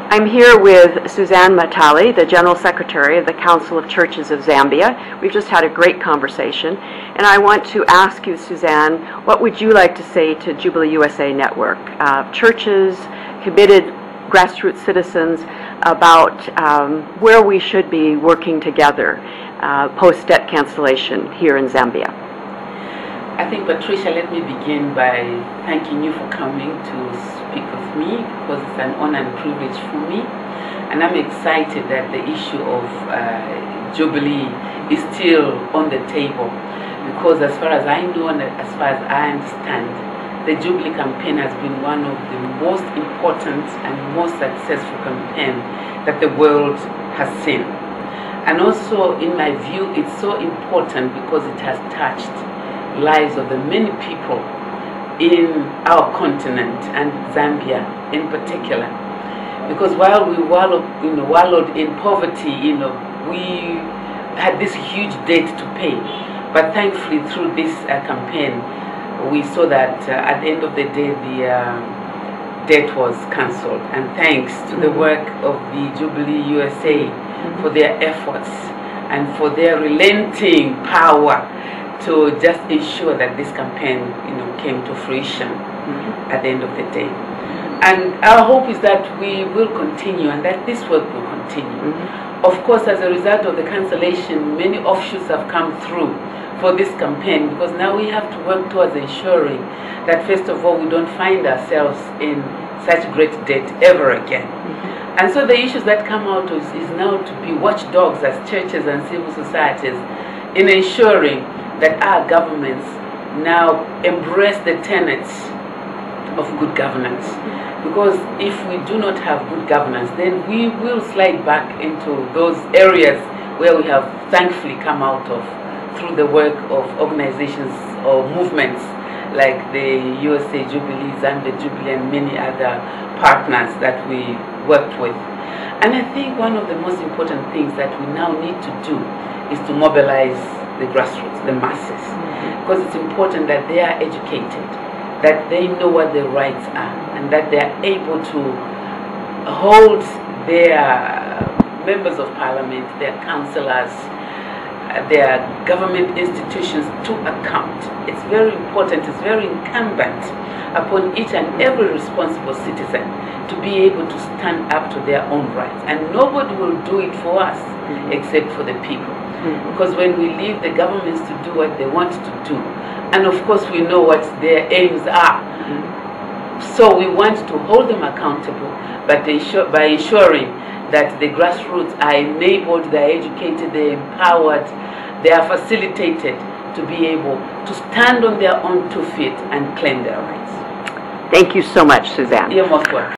I'm here with Suzane Matale, the General Secretary of the Council of Churches of Zambia. We've just had a great conversation, and I want to ask you, Suzane, what would you like to say to Jubilee USA Network, churches, committed grassroots citizens, about where we should be working together post-debt cancellation here in Zambia? I think, Patricia, let me begin by thanking you for coming to speak with me, because it's an honor and privilege for me. And I'm excited that the issue of Jubilee is still on the table, because as far as I know and as far as I understand, the Jubilee campaign has been one of the most important and most successful campaign that the world has seen. And also, in my view, it's so important because it has touched lives of the many people in our continent, and Zambia in particular. Because while we wallowed in poverty, we had this huge debt to pay. But thankfully, through this campaign, we saw that at the end of the day, the debt was cancelled. And thanks to the work of the Jubilee USA for their efforts and for their relenting power to just ensure that this campaign, came to fruition at the end of the day. And our hope is that we will continue and that this work will continue. Of course, as a result of the cancellation, many offshoots have come through for this campaign, because now we have to work towards ensuring that, first of all, we don't find ourselves in such great debt ever again. And so the issues that come out is now to be watchdogs as churches and civil societies in ensuring that our governments now embrace the tenets of good governance. Because if we do not have good governance, then we will slide back into those areas where we have thankfully come out of through the work of organizations or movements like the USA Jubilee, Zambia Jubilee, and many other partners that we worked with. And I think one of the most important things that we now need to do is to mobilize the grassroots, the masses, because it's important that they are educated, that they know what their rights are, and that they are able to hold their members of parliament, their councillors, their government institutions to account. It's very important, it's very incumbent upon each and every responsible citizen to be able to stand up to their own rights. And nobody will do it for us except for the people. Because when we leave the governments to do what they want to do, and of course we know what their aims are, so we want to hold them accountable, but by ensuring that the grassroots are enabled, they are educated, they are empowered, they are facilitated to be able to stand on their own 2 feet and claim their rights. Thank you so much, Suzane. You're most welcome.